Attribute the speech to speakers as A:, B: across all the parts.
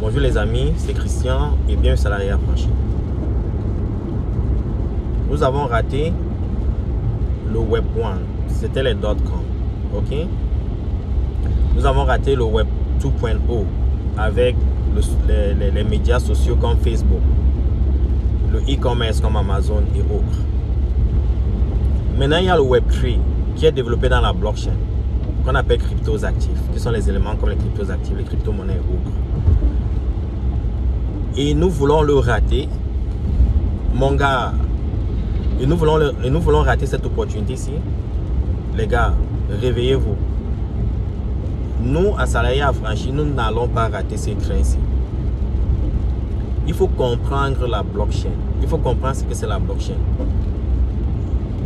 A: Bonjour les amis, c'est Christian et bienvenue à Salarié Affranchi. Nous avons raté le Web 1, c'était les .com, ok? Nous avons raté le Web 2.0 avec les médias sociaux comme Facebook, le e-commerce comme Amazon et autres. Maintenant, il y a le Web 3 qui est développé dans la blockchain, qu'on appelle cryptos actifs, qui sont les éléments comme les cryptos actifs, les crypto-monnaies et autres. Et nous voulons le rater, mon gars. Et nous voulons rater cette opportunité-ci. Les gars, réveillez-vous. Nous, à Salarié Affranchi, nous n'allons pas rater ces trains-ci. Il faut comprendre la blockchain. Il faut comprendre ce que c'est la blockchain.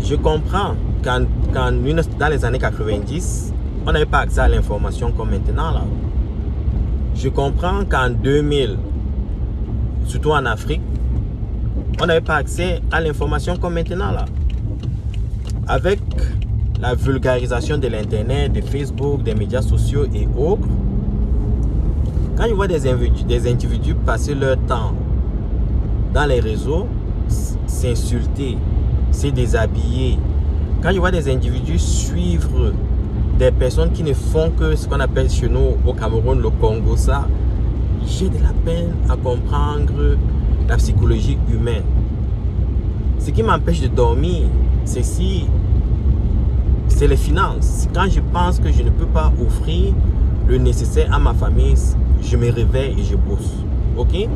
A: Je comprends qu'en dans les années 90, on n'avait pas accès à l'information comme maintenant là. Je comprends qu'en 2000, surtout en Afrique, on n'avait pas accès à l'information comme maintenant là. Avec la vulgarisation de l'internet, de Facebook, des médias sociaux et autres, quand je vois des individus passer leur temps dans les réseaux, s'insulter, se déshabiller, quand je vois des individus suivre des personnes qui ne font que ce qu'on appelle chez nous au Cameroun le Congo, ça, j'ai de la peine à comprendre la psychologie humaine. Ce qui m'empêche de dormir, c'est les finances. Quand je pense que je ne peux pas offrir le nécessaire à ma famille, je me réveille et je bosse. Ok?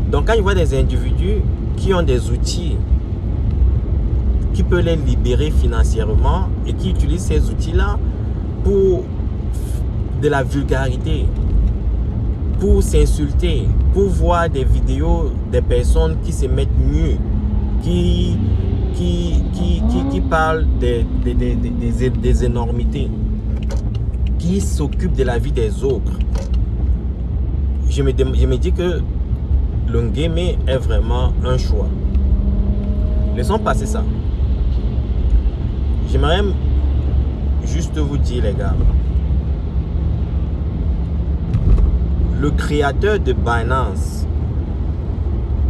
A: Donc quand je vois des individus qui ont des outils qui peuvent les libérer financièrement et qui utilisent ces outils-là pour de la vulgarité, pour s'insulter, pour voir des vidéos des personnes qui se mettent nues, qui parlent des énormités, qui s'occupent de la vie des autres. Je me dis que le gaming est vraiment un choix. Laissons passer ça. J'aimerais juste vous dire, les gars, le créateur de Binance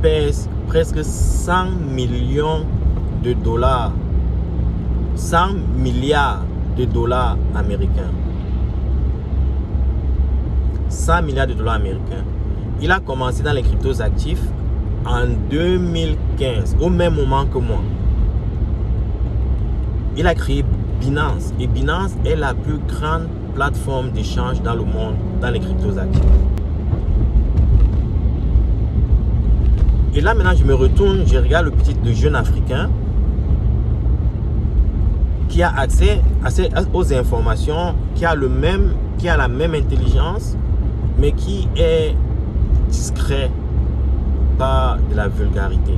A: pèse presque 100 millions de dollars, 100 milliards de dollars américains. 100 milliards de dollars américains. Il a commencé dans les cryptos actifs en 2015, au même moment que moi. Il a créé Binance et Binance est la plus grande plateforme d'échange dans le monde dans les cryptos actifs. Et là maintenant je me retourne, je regarde le jeune africain qui a accès aux informations, qui a la même intelligence, mais qui est discret, pas de la vulgarité.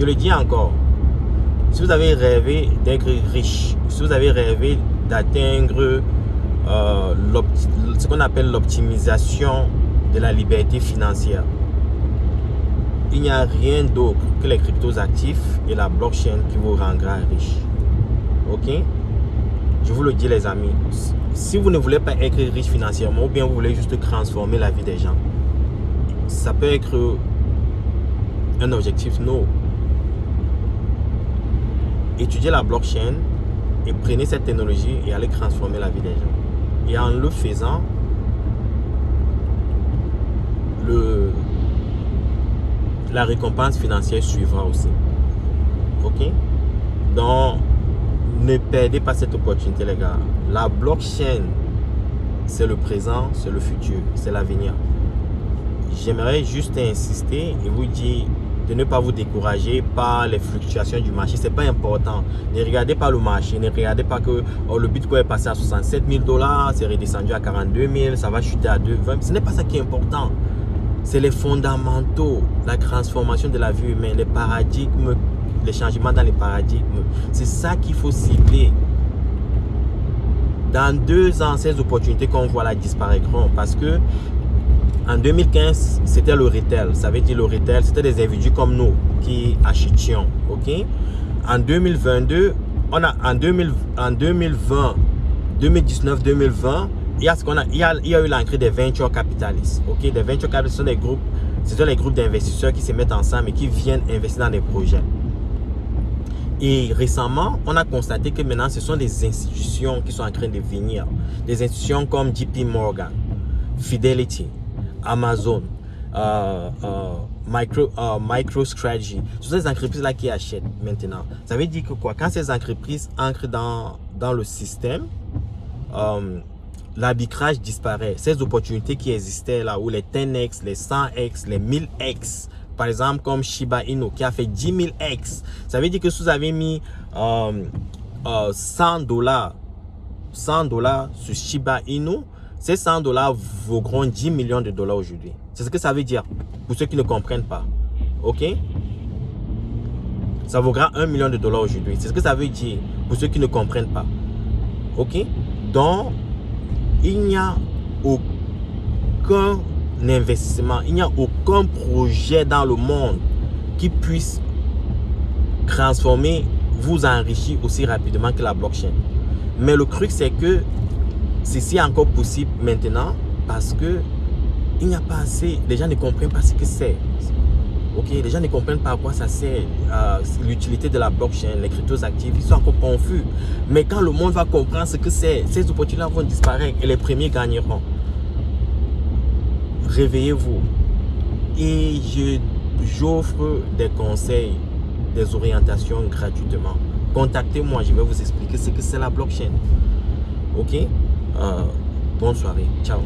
A: Je le dis encore, si vous avez rêvé d'être riche, si vous avez rêvé d'atteindre ce qu'on appelle l'optimisation de la liberté financière, il n'y a rien d'autre que les cryptos actifs et la blockchain qui vous rendra riche. Ok? Je vous le dis les amis, si vous ne voulez pas être riche financièrement ou bien vous voulez juste transformer la vie des gens, ça peut être un objectif non. Étudiez la blockchain et prenez cette technologie et allez transformer la vie des gens. Et en le faisant, la récompense financière suivra aussi. Ok? Donc, ne perdez pas cette opportunité, les gars. La blockchain, c'est le présent, c'est le futur, c'est l'avenir. J'aimerais juste insister et vous dire de ne pas vous décourager par les fluctuations du marché. C'est pas important. Ne regardez pas le marché. Ne regardez pas que le Bitcoin est passé à 67 000 $, c'est redescendu à 42 000, ça va chuter à 2,20. Ce n'est pas ça qui est important. C'est les fondamentaux, la transformation de la vie humaine, les paradigmes, les changements dans les paradigmes. C'est ça qu'il faut cibler. Dans 2 ans, ces opportunités qu'on voit là disparaîtront parce que en 2015, c'était le retail. Ça veut dire le retail, c'était des individus comme nous qui achetions. Ok? En 2022, en 2020, 2019-2020, il y a eu l'entrée des venture capitalistes. Ok, des venture capitalistes sont des groupes, ce sont les groupes d'investisseurs qui se mettent ensemble et qui viennent investir dans des projets. Et récemment, on a constaté que maintenant, ce sont des institutions qui sont en train de venir. Des institutions comme JP Morgan, Fidelity, Amazon, MicroStrategy. Ce sont des entreprises-là qui achètent maintenant. Ça veut dire que quoi? Quand ces entreprises entrent dans le système, l'arbitrage disparaît. Ces opportunités qui existaient là, où les 10x, les 100x, les 1000x, par exemple comme Shiba Inu qui a fait 10 000x, ça veut dire que si vous avez mis $100 sur Shiba Inu, ces $100 vaudront 10 millions de dollars aujourd'hui. C'est ce que ça veut dire pour ceux qui ne comprennent pas. Ok? Ça vaudra 1 million de dollars aujourd'hui. C'est ce que ça veut dire pour ceux qui ne comprennent pas. Ok? Donc, il n'y a aucun investissement, il n'y a aucun projet dans le monde qui puisse transformer, vous enrichir aussi rapidement que la blockchain. Mais le truc, c'est que ceci est encore possible maintenant parce que il n'y a pas assez, les gens ne comprennent pas ce que c'est. Ok, les gens ne comprennent pas à quoi ça sert, l'utilité de la blockchain, les cryptos actifs, ils sont encore confus. Mais quand le monde va comprendre ce que c'est, ces opportunités vont disparaître et les premiers gagneront. Réveillez-vous. Et j'offre des conseils, des orientations gratuitement. Contactez-moi, je vais vous expliquer ce que c'est la blockchain. Ok? Bonne soirée. Ciao.